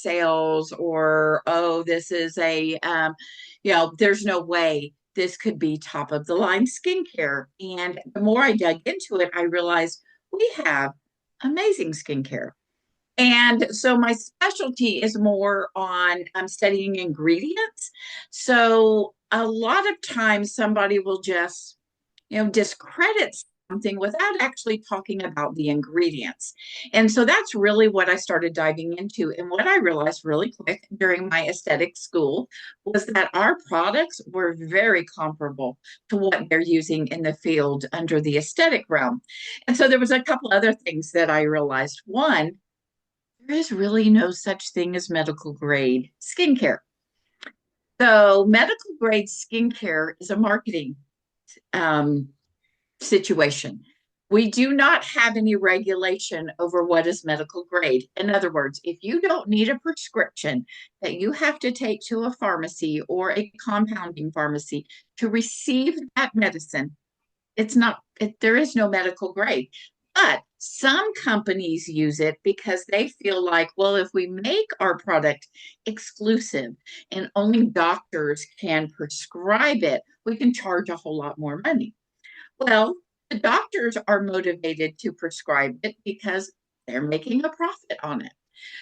sales, or, oh, this is there's no way this could be top of the line skincare. And the more I dug into it, I realized we have amazing skincare. And so my specialty is more on studying ingredients. So a lot of times somebody will just, discredit something without actually talking about the ingredients. And so that's really what I started diving into. And what I realized really quick during my aesthetic school was that our products were very comparable to what they're using in the field under the aesthetic realm. And so there was a couple other things that I realized. One, there is really no such thing as medical grade skincare. So, medical grade skincare is a marketing um, situation. We do not have any regulation over what is medical grade. In other words, if you don't need a prescription that you have to take to a pharmacy or a compounding pharmacy to receive that medicine, there is no medical grade. But some companies use it because they feel like, well, if we make our product exclusive and only doctors can prescribe it, we can charge a whole lot more money. Well, the doctors are motivated to prescribe it because they're making a profit on it.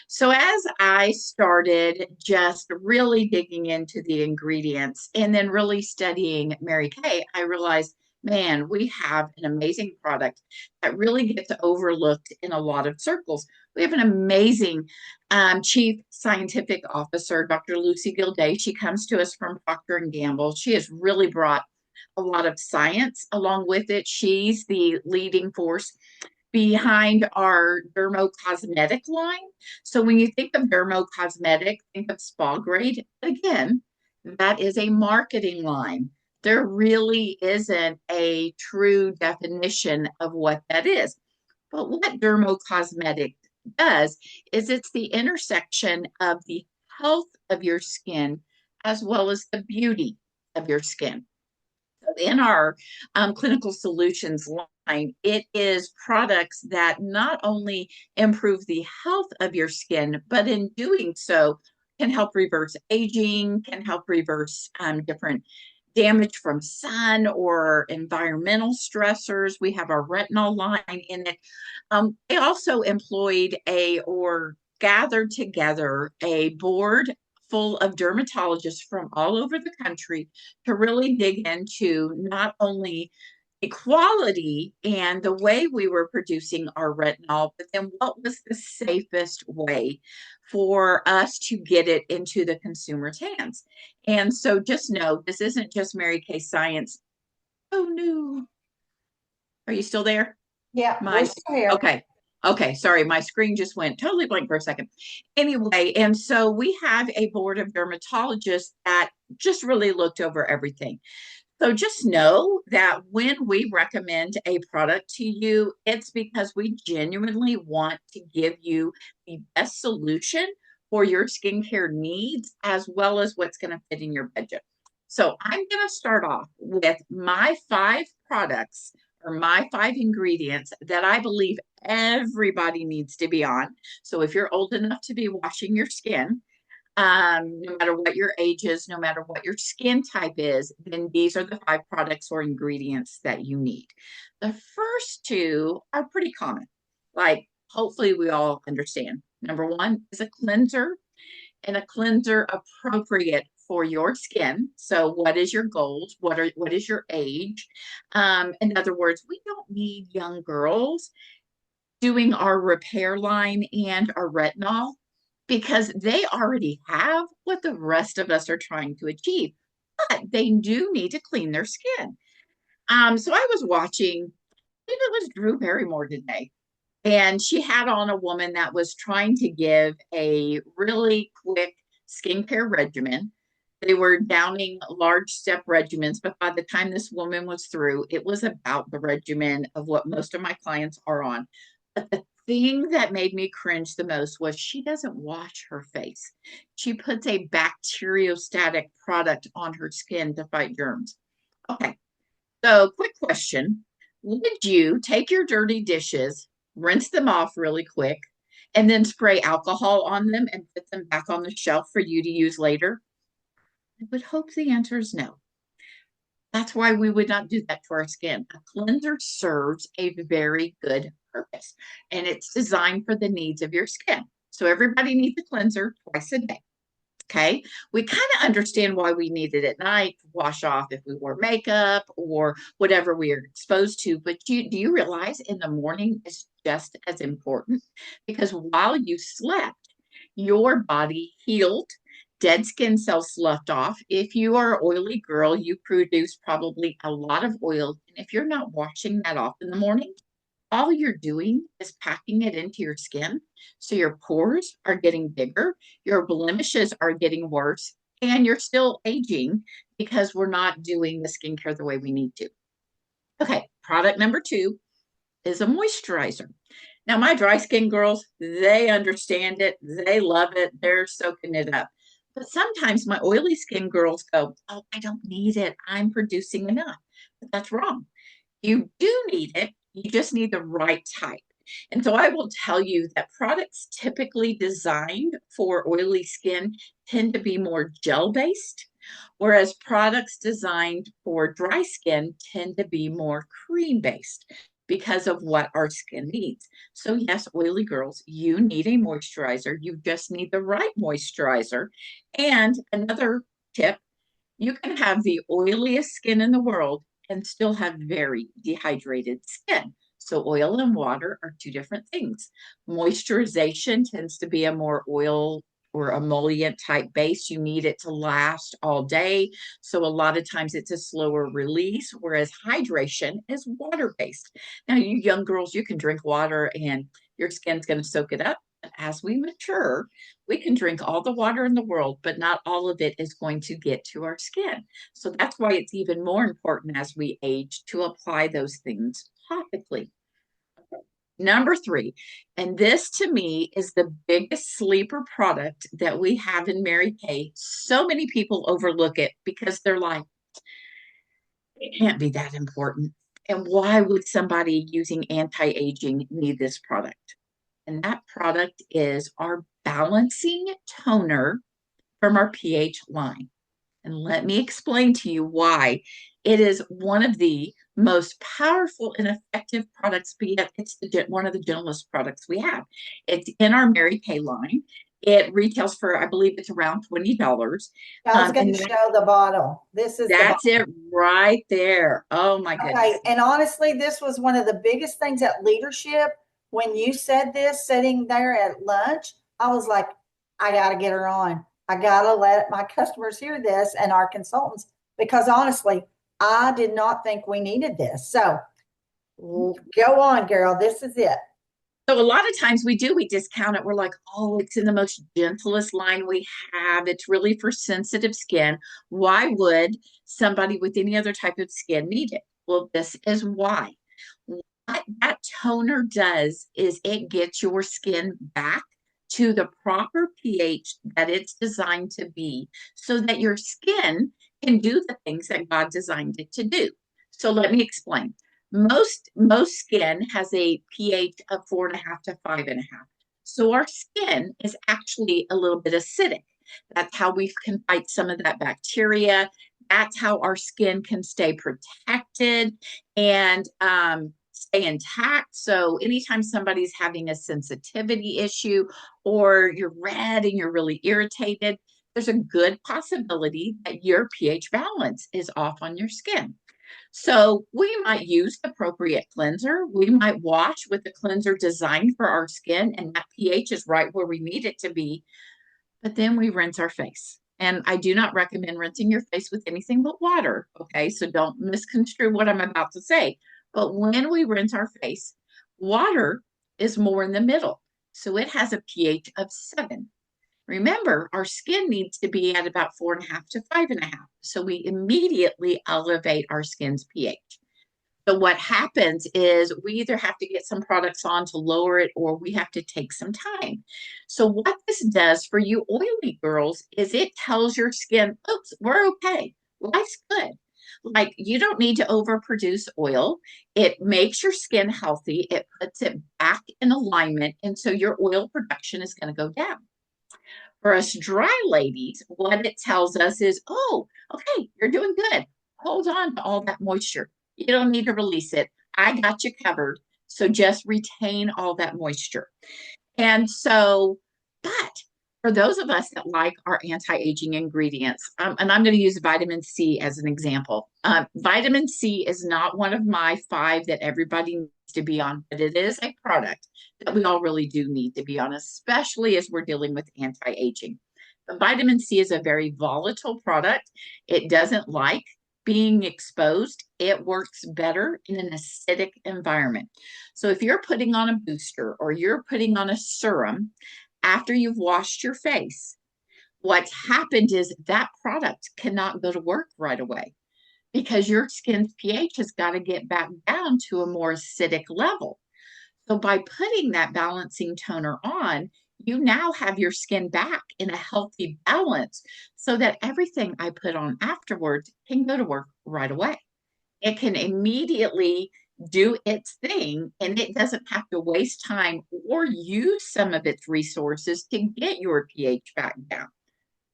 So as I started just really digging into the ingredients and then really studying Mary Kay, I realized, man, we have an amazing product that really gets overlooked in a lot of circles. We have an amazing chief scientific officer, Dr. Lucy Gilday. She comes to us from Procter and Gamble. She has really brought a lot of science along with it. She's the leading force behind our dermo cosmetic line. So when you think of dermo cosmetic, think of spa grade. Again, that is a marketing line. There really isn't a true definition of what that is. But what dermo cosmetic does is it's the intersection of the health of your skin as well as the beauty of your skin. In our clinical solutions line, it is products that not only improve the health of your skin, but in doing so, can help reverse aging, can help reverse different damage from sun or environmental stressors. We have our retinol line in it. They also employed or gathered together a board full of dermatologists from all over the country to really dig into not only the quality and the way we were producing our retinol, but then what was the safest way for us to get it into the consumer's hands. And so just know this isn't just Mary Kay science. Oh no. Are you still there? Yeah, we're My still here. okay. Okay, sorry, my screen just went totally blank for a second. Anyway, and so we have a board of dermatologists that just really looked over everything. So just know that when we recommend a product to you, it's because we genuinely want to give you the best solution for your skincare needs as well as what's going to fit in your budget. So I'm going to start off with my 5 products or my 5 ingredients that I believe everybody needs to be on. So if you're old enough to be washing your skin, no matter what your age is, no matter what your skin type is, then these are the 5 products or ingredients that you need. The first 2 are pretty common. Like, hopefully, we all understand. Number 1 is a cleanser, and a cleanser appropriate for your skin. So, what is your goals? What is your age? In other words, we don't need young girls doing our repair line and our retinol because they already have what the rest of us are trying to achieve, but they do need to clean their skin. So I was watching, I think it was Drew Barrymore today, and she had on a woman that was trying to give a really quick skincare regimen. They were downing large step regimens, but by the time this woman was through, it was about the regimen of what most of my clients are on. But the thing that made me cringe the most was she doesn't wash her face. She puts a bacteriostatic product on her skin to fight germs. Okay, so quick question. Would you take your dirty dishes, rinse them off really quick, and then spray alcohol on them and put them back on the shelf for you to use later? I would hope the answer is no. That's why we would not do that to our skin. A cleanser serves a very good purpose, and it's designed for the needs of your skin. So everybody needs a cleanser twice a day. Okay. We kind of understand why we need it at night to wash off if we wore makeup or whatever we are exposed to. But do you realize in the morning is just as important? Because while you slept, your body healed, dead skin cells sloughed off. If you are an oily girl, you produce probably a lot of oil. And if you're not washing that off in the morning, all you're doing is packing it into your skin. So your pores are getting bigger, your blemishes are getting worse, and you're still aging because we're not doing the skincare the way we need to. Okay, product number 2 is a moisturizer. Now, my dry skin girls, they understand it, they love it, they're soaking it up. But sometimes my oily skin girls go, oh, I don't need it. I'm producing enough. But that's wrong. You do need it. You just need the right type. And so I will tell you that products typically designed for oily skin tend to be more gel based, whereas products designed for dry skin tend to be more cream based because of what our skin needs. So, yes, oily girls, you need a moisturizer. You just need the right moisturizer. And another tip, you can have the oiliest skin in the world and still have very dehydrated skin. So oil and water are two different things. Moisturization tends to be a more oil or emollient type base. You need it to last all day. So a lot of times it's a slower release, whereas hydration is water based. Now, you young girls, you can drink water and your skin's going to soak it up. As we mature, we can drink all the water in the world, but not all of it is going to get to our skin. So that's why it's even more important as we age to apply those things topically. Number 3, and this to me is the biggest sleeper product that we have in Mary Kay. So many people overlook it because they're like, it can't be that important. And why would somebody using anti-aging need this product? And that product is our balancing toner from our pH line. And let me explain to you why it is one of the most powerful and effective products, but yet it's one of the gentlest products we have. It's in our Mary Kay line. It retails for, I believe it's around $20. I was going And to show the bottle. This is the that's bottle. it right there. Oh my Okay. goodness. And honestly, this was one of the biggest things at leadership. When you said this sitting there at lunch, I was like, I got to get her on. I got to let my customers hear this and our consultants, because honestly, I did not think we needed this. So go on, girl. This is it. So a lot of times we discount it. We're like, oh, it's in the most gentlest line we have. It's really for sensitive skin. Why would somebody with any other type of skin need it? Well, this is why. What that toner does is it gets your skin back to the proper pH that it's designed to be so that your skin can do the things that God designed it to do. So let me explain. Most skin has a pH of 4.5 to 5.5. So our skin is actually a little bit acidic. That's how we can fight some of that bacteria. That's how our skin can stay protected and stay intact. So anytime somebody's having a sensitivity issue or you're red and you're really irritated, there's a good possibility that your pH balance is off on your skin. So we might use the appropriate cleanser. We might wash with the cleanser designed for our skin, and that pH is right where we need it to be. But then we rinse our face. And I do not recommend rinsing your face with anything but water. Okay. So don't misconstrue what I'm about to say. But when we rinse our face, water is more in the middle. So it has a pH of 7. Remember, our skin needs to be at about 4.5 to 5.5. So we immediately elevate our skin's pH. So what happens is we either have to get some products on to lower it or we have to take some time. So what this does for you oily girls is it tells your skin, oops, we're okay. Life's good. like you don't need to overproduce oil. It makes your skin healthy. It puts it back in alignment. And so your oil production is going to go down. For us dry ladies, what it tells us is, oh, okay, you're doing good. Hold on to all that moisture. You don't need to release it. I got you covered. So just retain all that moisture. And so, but for those of us that like our anti-aging ingredients, and I'm going to use vitamin C as an example. Vitamin C is not one of my five that everybody needs to be on, but it is a product that we all really do need to be on, especially as we're dealing with anti-aging. But vitamin C is a very volatile product. It doesn't like being exposed. It works better in an acidic environment. So if you're putting on a booster or you're putting on a serum after you've washed your face, what's happened is that product cannot go to work right away because your skin's pH has got to get back down to a more acidic level. So by putting that balancing toner on, you now have your skin back in a healthy balance so that everything I put on afterwards can go to work right away. It can immediately do its thing and it doesn't have to waste time or use some of its resources to get your pH back down.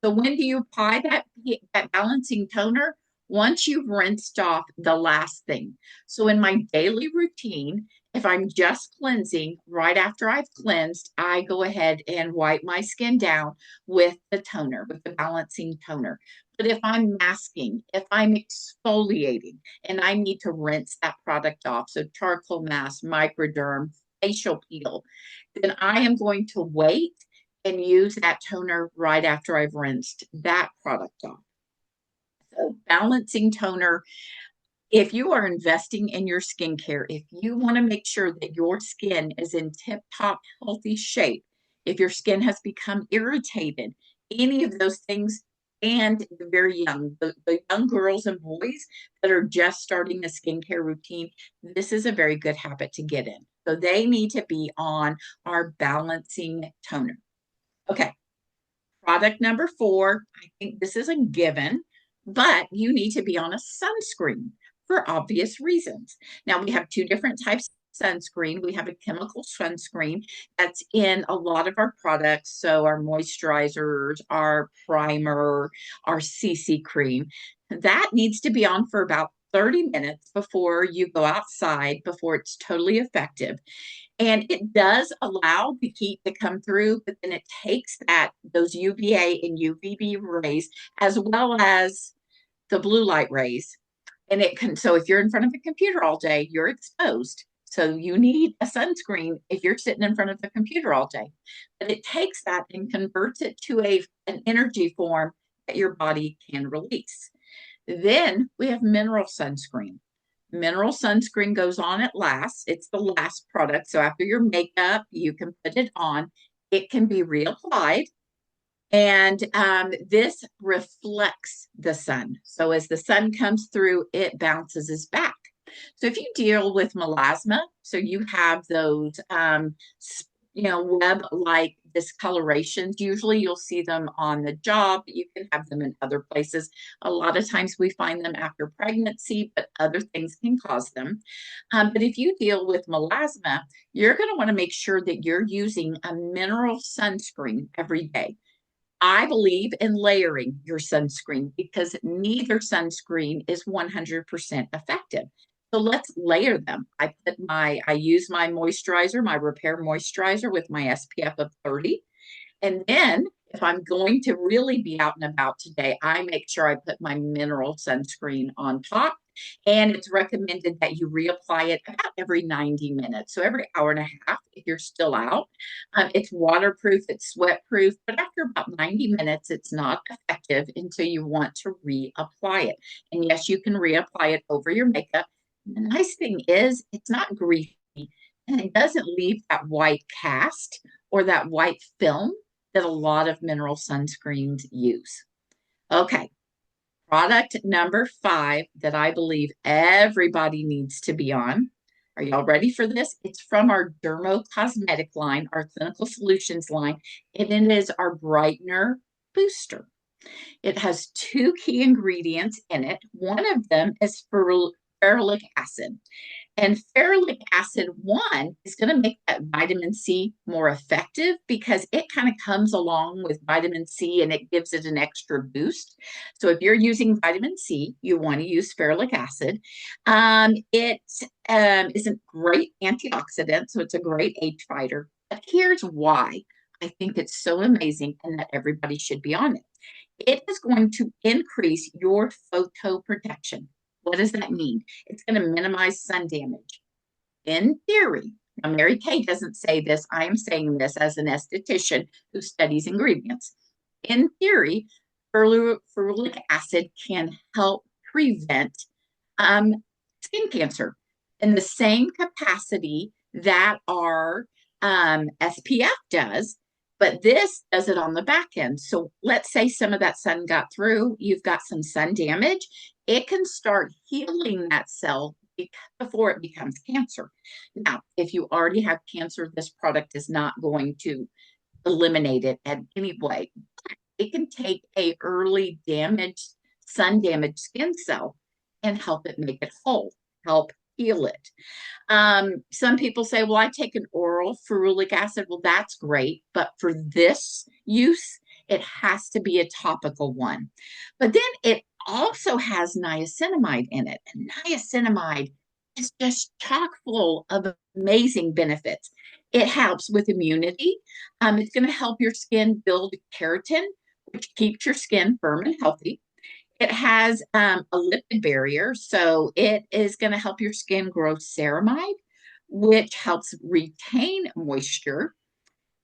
So when do you apply that balancing toner? Once you've rinsed off the last thing. So in my daily routine, if I'm just cleansing, right after I've cleansed, I go ahead and wipe my skin down with the toner, with the balancing toner. But if I'm masking, if I'm exfoliating, and I need to rinse that product off, so charcoal mask, microderm, facial peel, then I am going to wait and use that toner right after I've rinsed that product off. So balancing toner, if you are investing in your skincare, if you want to make sure that your skin is in tip-top healthy shape, if your skin has become irritated, any of those things, and the very young, the young girls and boys that are just starting a skincare routine, this is a very good habit to get in. So they need to be on our balancing toner. Okay, product number 4, I think this is a given, but you need to be on a sunscreen for obvious reasons. Now, we have two different types of sunscreen. We have a chemical sunscreen that's in a lot of our products. So, our moisturizers, our primer, our CC cream. That needs to be on for about 30 minutes before you go outside, before it's totally effective. And it does allow the heat to come through, but then it takes those UVA and UVB rays as well as the blue light rays. And it can, so if you're in front of a computer all day, you're exposed. So you need a sunscreen if you're sitting in front of the computer all day. But it takes that and converts it to an energy form that your body can release. Then we have mineral sunscreen. Mineral sunscreen goes on at last. It's the last product. So after your makeup, you can put it on. It can be reapplied. And this reflects the sun. So as the sun comes through, it bounces us back. So if you deal with melasma, so you have those, web-like discolorations, usually you'll see them on the jaw, but you can have them in other places. A lot of times we find them after pregnancy, but other things can cause them. But if you deal with melasma, you're going to want to make sure that you're using a mineral sunscreen every day. I believe in layering your sunscreen because neither sunscreen is 100% effective. So let's layer them. I use my moisturizer, my repair moisturizer with my SPF of 30. And then if I'm going to really be out and about today, I make sure I put my mineral sunscreen on top. And it's recommended that you reapply it about every 90 minutes. So every hour and a half, if you're still out. It's waterproof, it's sweatproof, but after about 90 minutes, it's not effective until you want to reapply it. And yes, you can reapply it over your makeup. The nice thing is, it's not greasy and it doesn't leave that white cast or that white film that a lot of mineral sunscreens use. Okay, product number 5 that I believe everybody needs to be on. Are y'all ready for this? It's from our Dermo Cosmetic line, our Clinical Solutions line, and it is our Brightener Booster. It has two key ingredients in it. One of them is ferulic acid. And ferulic acid, one, is going to make that vitamin C more effective because it kind of comes along with vitamin C and it gives it an extra boost. So if you're using vitamin C, you want to use ferulic acid. It is a great antioxidant, so it's a great age fighter. But here's why I think it's so amazing and that everybody should be on it. It is going to increase your photo protection. What does that mean? It's going to minimize sun damage. In theory, now Mary Kay doesn't say this. I am saying this as an esthetician who studies ingredients. In theory, ferulic acid can help prevent um, skin cancer in the same capacity that our SPF does, but this does it on the back end. So let's say some of that sun got through, you've got some sun damage, it can start healing that cell before it becomes cancer. Now, if you already have cancer, this product is not going to eliminate it in any way. It can take a early damaged, sun damaged skin cell and help it make it whole, help heal it. Some people say, well, I take an oral ferulic acid. Well, that's great. But for this use, it has to be a topical one. But then it also has niacinamide in it. And niacinamide is just chock full of amazing benefits. It helps with immunity. It's going to help your skin build keratin, which keeps your skin firm and healthy. It has a lipid barrier, so it is going to help your skin grow ceramide, which helps retain moisture.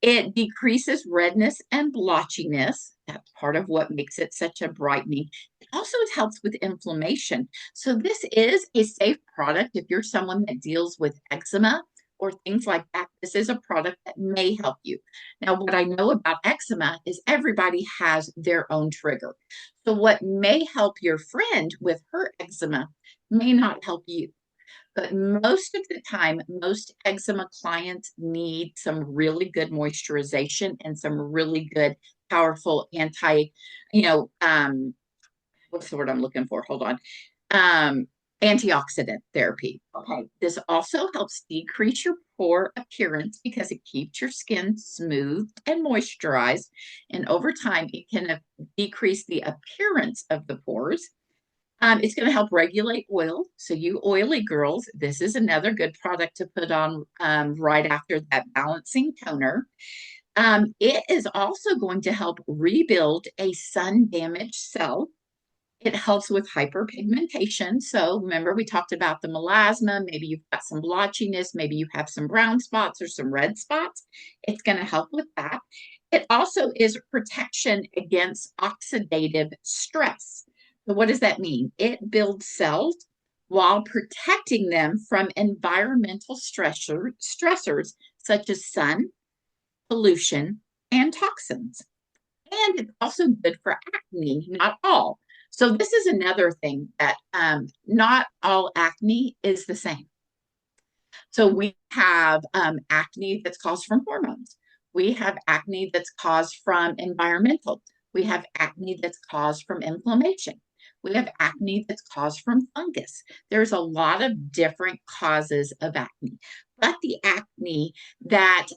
It decreases redness and blotchiness. That's part of what makes it such a brightening. It also helps with inflammation. So this is a safe product if you're someone that deals with eczema or things like that. This is a product that may help you. Now, what I know about eczema is everybody has their own trigger. So what may help your friend with her eczema may not help you. But most of the time, most eczema clients need some really good moisturization and some really good, powerful you know, um, what's the word I'm looking for? Hold on. Um, Antioxidant therapy. Okay. This also helps decrease your pore appearance because it keeps your skin smooth and moisturized. And over time, it can decrease the appearance of the pores. It's going to help regulate oil. So, you oily girls, this is another good product to put on right after that balancing toner. It is also going to help rebuild a sun damaged cell. It helps with hyperpigmentation. So, remember, we talked about the melasma. Maybe you've got some blotchiness. Maybe you have some brown spots or some red spots. It's going to help with that. It also is protection against oxidative stress. So what does that mean? It builds cells while protecting them from environmental stressors such as sun, pollution, and toxins. And it's also good for acne, not all. So this is another thing that not all acne is the same. So we have acne that's caused from hormones. We have acne that's caused from environmental. We have acne that's caused from inflammation. We have acne that's caused from fungus. There's a lot of different causes of acne. But the acne that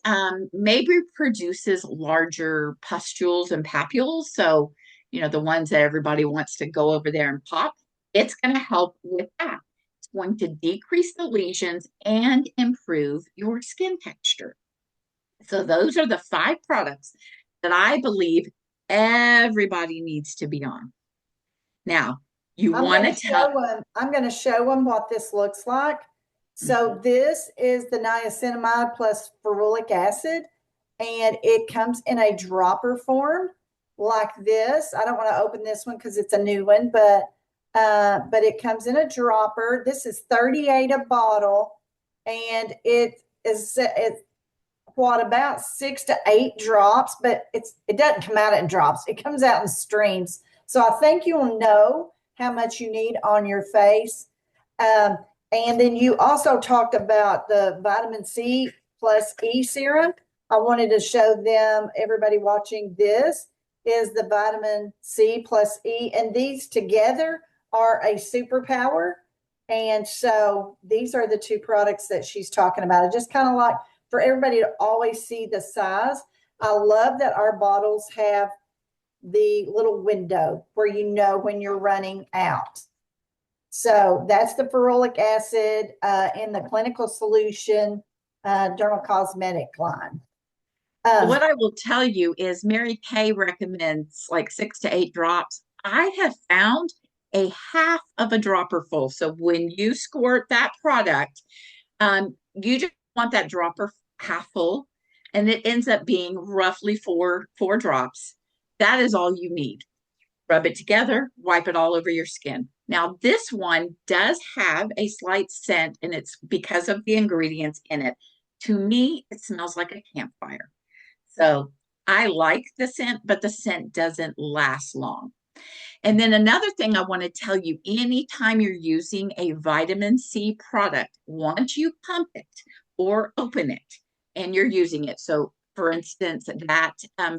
maybe produces larger pustules and papules, so, you know, the ones that everybody wants to go over there and pop, it's going to help with that. It's going to decrease the lesions and improve your skin texture. So those are the 5 products that I believe everybody needs to be on. Now, you want to tell. I'm going to show them what this looks like. So this is the niacinamide plus ferulic acid, and it comes in a dropper form like this. I don't want to open this one because it's a new one, but it comes in a dropper. This is 38 a bottle, and it's what, about 6 to 8 drops, but it doesn't come out in drops. It comes out in streams. So I think you'll know how much you need on your face. And then you also talked about the vitamin C plus E serum. I wanted to show them, everybody watching this. is the vitamin C plus E, and these together are a superpower. And so these are the two products that she's talking about. I just kind of like for everybody to always see the size. I love that our bottles have the little window where you know when you're running out. So that's the ferulic acid in the clinical solution dermocosmetic line. What I will tell you is Mary Kay recommends like 6 to 8 drops. I have found a half of a dropper full. So when you squirt that product, you just want that dropper half full, and it ends up being roughly four drops. That is all you need. Rub it together, wipe it all over your skin. Now, this one does have a slight scent, and it's because of the ingredients in it. To me, it smells like a campfire. So I like the scent, but the scent doesn't last long. And then another thing I want to tell you, anytime you're using a vitamin C product, once you pump it or open it and you're using it. So for instance, that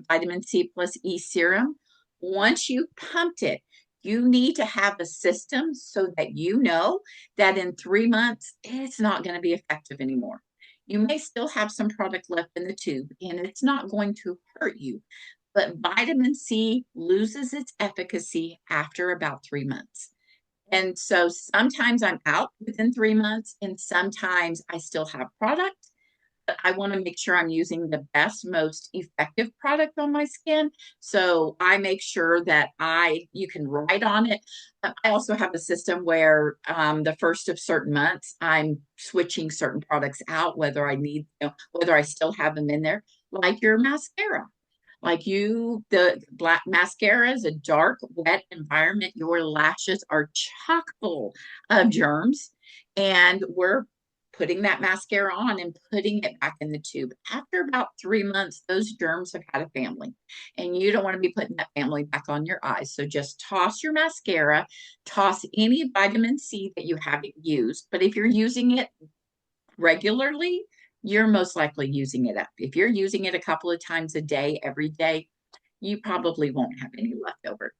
vitamin C plus E serum, once you pumped it, you need to have a system so that you know that in 3 months, it's not going to be effective anymore. You may still have some product left in the tube and it's not going to hurt you, but vitamin C loses its efficacy after about 3 months. And so sometimes I'm out within 3 months, and sometimes I still have product. But I want to make sure I'm using the best, most effective product on my skin. So I make sure that you can write on it. I also have a system where the first of certain months, I'm switching certain products out, whether I need, whether I still have them in there, like your mascara. Like the black mascara is a dark, wet environment. Your lashes are chock full of germs. And we're putting that mascara on and putting it back in the tube. After about 3 months, those germs have had a family. And you don't want to be putting that family back on your eyes. So just toss your mascara, toss any vitamin C that you haven't used. But if you're using it regularly, you're most likely using it up. If you're using it a couple of times a day, every day, you probably won't have any left over.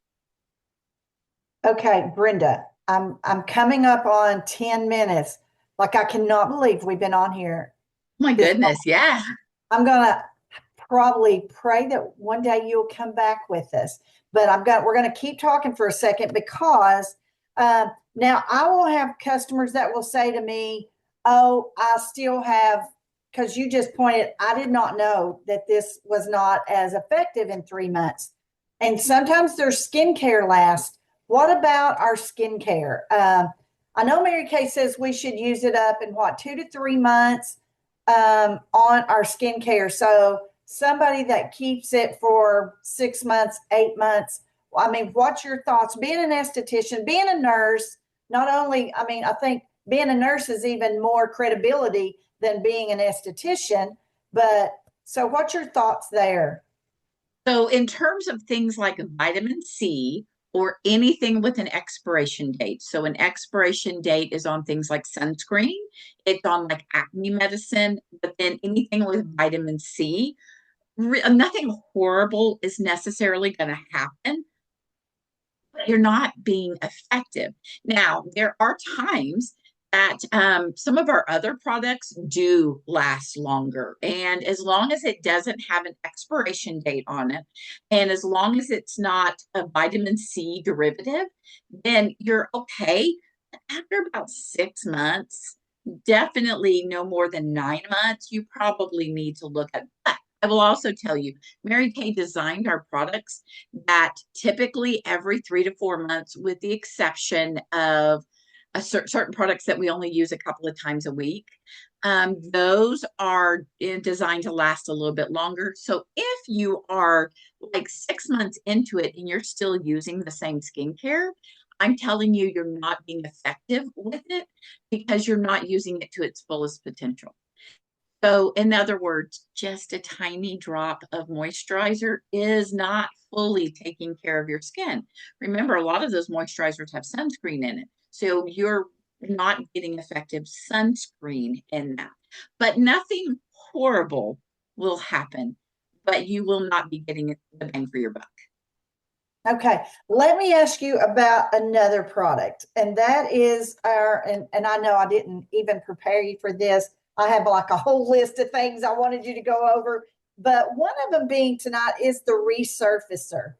Okay, Brenda, I'm coming up on 10 minutes. Like I cannot believe we've been on here My this long. goodness, yeah. I'm gonna probably pray that one day you'll come back with us. But we're gonna keep talking for a second because now I will have customers that will say to me, "Oh, I still have," because you just pointed, I did not know that this was not as effective in 3 months. And sometimes their skincare lasts. What about our skincare? I know Mary Kay says we should use it up in what, 2 to 3 months on our skincare. So somebody that keeps it for 6 months, 8 months. I mean, what's your thoughts? Being an esthetician, being a nurse, not only, I mean, I think being a nurse is even more credibility than being an esthetician. But so what's your thoughts there? So, in terms of things like vitamin C or anything with an expiration date, so an expiration date is on things like sunscreen, it's on like acne medicine, but then anything with vitamin C, nothing horrible is necessarily going to happen. You're not being effective. Now, there are times that some of our other products do last longer. And as long as it doesn't have an expiration date on it, and as long as it's not a vitamin C derivative, then you're okay. After about 6 months, definitely no more than 9 months, you probably need to look at that. I will also tell you, Mary Kay designed our products that typically every 3 to 4 months, with the exception of certain products that we only use a couple of times a week. Those are designed to last a little bit longer. So if you are like 6 months into it and you're still using the same skincare, I'm telling you, you're not being effective with it because you're not using it to its fullest potential. So, in other words, just a tiny drop of moisturizer is not fully taking care of your skin. Remember, a lot of those moisturizers have sunscreen in it. So, you're not getting effective sunscreen in that. But nothing horrible will happen, but you will not be getting the bang for your buck. Okay, let me ask you about another product, and that is and I know I didn't even prepare you for this. I have like a whole list of things I wanted you to go over, but one of them being tonight is the resurfacer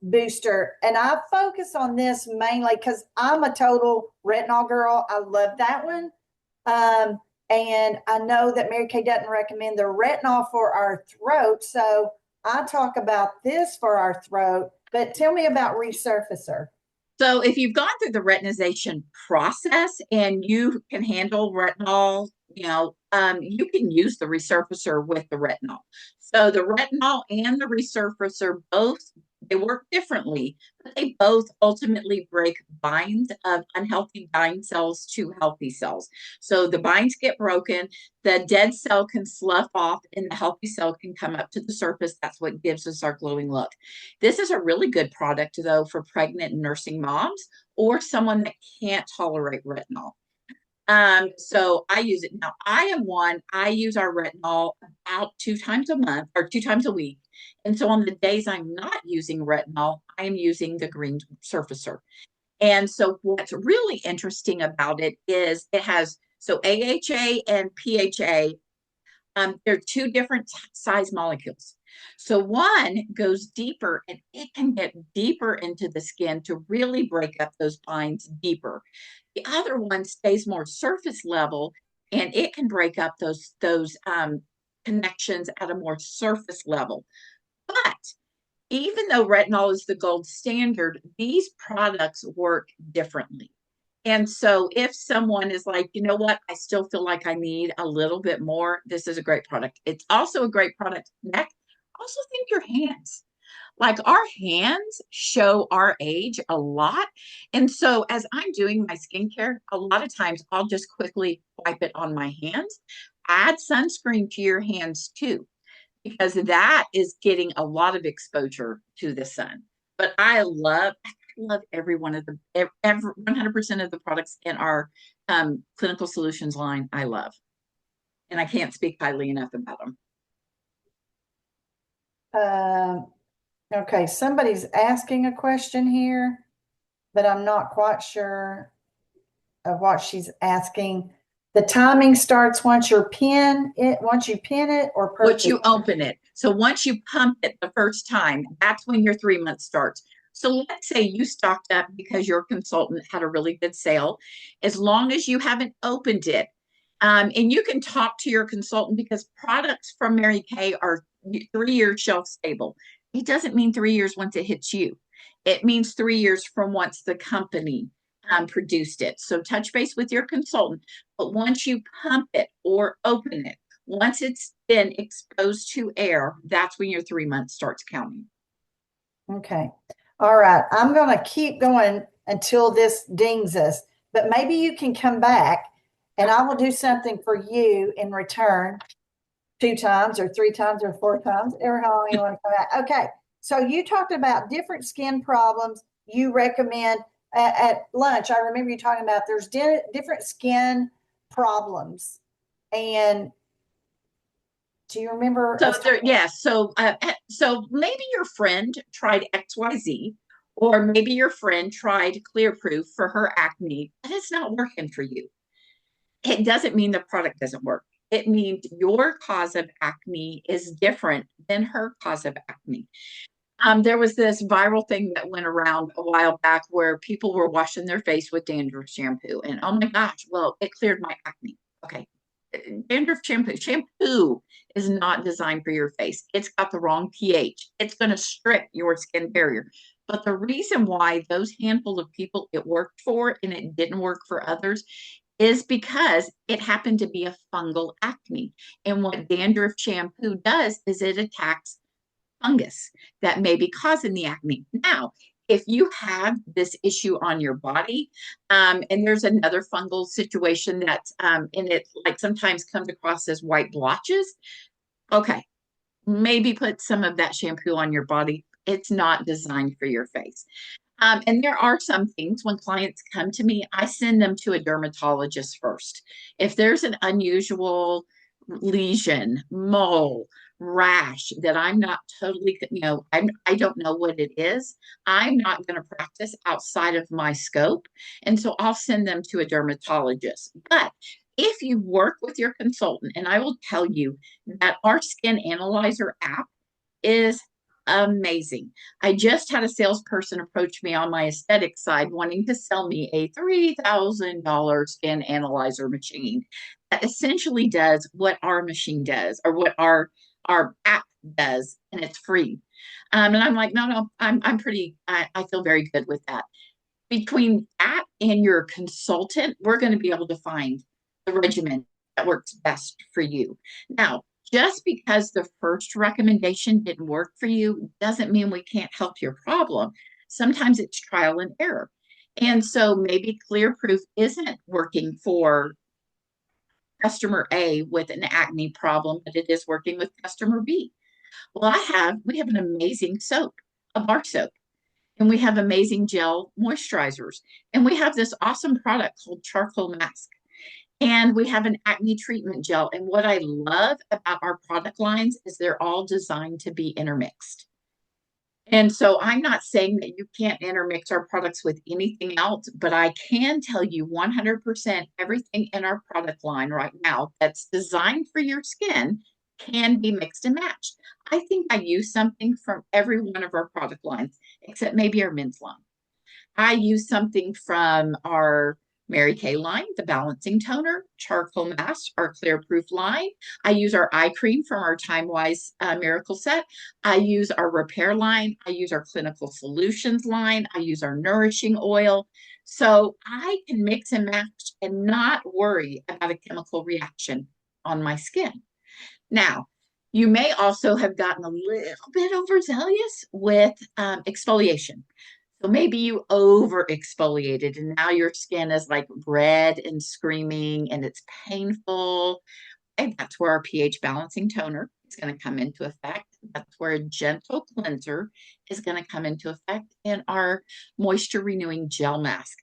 booster. And I focus on this mainly because I'm a total retinol girl. I love that one. Um, and I know that Mary Kay doesn't recommend the retinol for our throat. So I talk about this for our throat, but tell me about resurfacer. So if you've gone through the retinization process and you can handle retinol, you can use the resurfacer with the retinol. So the retinol and the resurfacer both, they work differently, but they both ultimately break binds of unhealthy bind cells to healthy cells. So the binds get broken, the dead cell can slough off, and the healthy cell can come up to the surface. That's what gives us our glowing look. This is a really good product, though, for pregnant and nursing moms or someone that can't tolerate retinol. So I use it now. I use our retinol about 2 times a month or 2 times a week. And so on the days I'm not using retinol, I am using the green surfacer. And so what's really interesting about it is it has so AHA and PHA, they're two different size molecules. So one goes deeper and it can get deeper into the skin to really break up those binds deeper. The other one stays more surface level and it can break up those connections at a more surface level. But even though retinol is the gold standard, these products work differently. And so if someone is like, you know what, I still feel like I need a little bit more, this is a great product. It's also a great product. Neck, also think your hands. Like our hands show our age a lot. And so as I'm doing my skincare, a lot of times I'll just quickly wipe it on my hands. Add sunscreen to your hands too, because that is getting a lot of exposure to the sun. But I love every one of the every 100% of the products in our clinical solutions line. I love, and I can't speak highly enough about them. Um, okay, somebody's asking a question here, but I'm not quite sure of what she's asking. The timing starts once you pin it or Once purchase. you open it, so once you pump it the first time, that's when your 3 months starts. So let's say you stocked up because your consultant had a really good sale. As long as you haven't opened it, and you can talk to your consultant because products from Mary Kay are 3 years shelf stable. It doesn't mean 3 years once it hits you. It means 3 years from once the company produced it. So touch base with your consultant. But once you pump it or open it, once it's been exposed to air, that's when your 3 months starts counting. Okay. All right. I'm going to keep going until this dings us, but maybe you can come back and I will do something for you in return 2 times or 3 times or 4 times, or how long you want to come back. Okay. So you talked about different skin problems you recommend at lunch. I remember you talking about there's different skin problems. And do you remember So us there, talking? yeah. So maybe your friend tried XYZ, or maybe your friend tried Clear Proof for her acne, but it's not working for you. It doesn't mean the product doesn't work. It means your cause of acne is different than her cause of acne. There was this viral thing that went around a while back where people were washing their face with dandruff shampoo, and oh my gosh, well, it cleared my acne. Okay, dandruff shampoo is not designed for your face. It's got the wrong pH. It's going to strip your skin barrier. But the reason why those handful of people it worked for and it didn't work for others is because it happened to be a fungal acne. And what dandruff shampoo does is it attacks fungus that may be causing the acne. Now, if you have this issue on your body, and there's another fungal situation and it like sometimes comes across as white blotches, okay, maybe put some of that shampoo on your body. It's not designed for your face. And there are some things when clients come to me, I send them to a dermatologist first. If there's an unusual lesion, mole, rash that I'm not totally, I don't know what it is. I'm not going to practice outside of my scope. And so I'll send them to a dermatologist. But if you work with your consultant, and I will tell you that our Skin Analyzer app is amazing. I just had a salesperson approach me on my aesthetic side wanting to sell me a $3,000 skin analyzer machine that essentially does what our machine does or what our app does, and it's free. And I'm like, no, I'm pretty, I feel very good with that. Between that and your consultant, we're going to be able to find the regimen that works best for you. Now, just because the first recommendation didn't work for you doesn't mean we can't help your problem. Sometimes it's trial and error. And so maybe Clear Proof isn't working for customer A with an acne problem, but it is working with customer B. Well, we have an amazing soap, a bar soap, and we have amazing gel moisturizers. And we have this awesome product called Charcoal Mask. And we have an acne treatment gel. And what I love about our product lines is they're all designed to be intermixed. And so I'm not saying that you can't intermix our products with anything else, but I can tell you 100% everything in our product line right now that's designed for your skin can be mixed and matched. I think I use something from every one of our product lines, except maybe our men's line. I use something from our Mary Kay line, the balancing toner, charcoal mask, our clear proof line. I use our eye cream from our Time Wise Miracle Set. I use our repair line. I use our clinical solutions line. I use our nourishing oil. So I can mix and match and not worry about a chemical reaction on my skin. Now, you may also have gotten a little bit overzealous with exfoliation. So maybe you over exfoliated and now your skin is like red and screaming and it's painful. And that's where our pH balancing toner is going to come into effect. That's where a gentle cleanser is going to come into effect and our moisture renewing gel mask.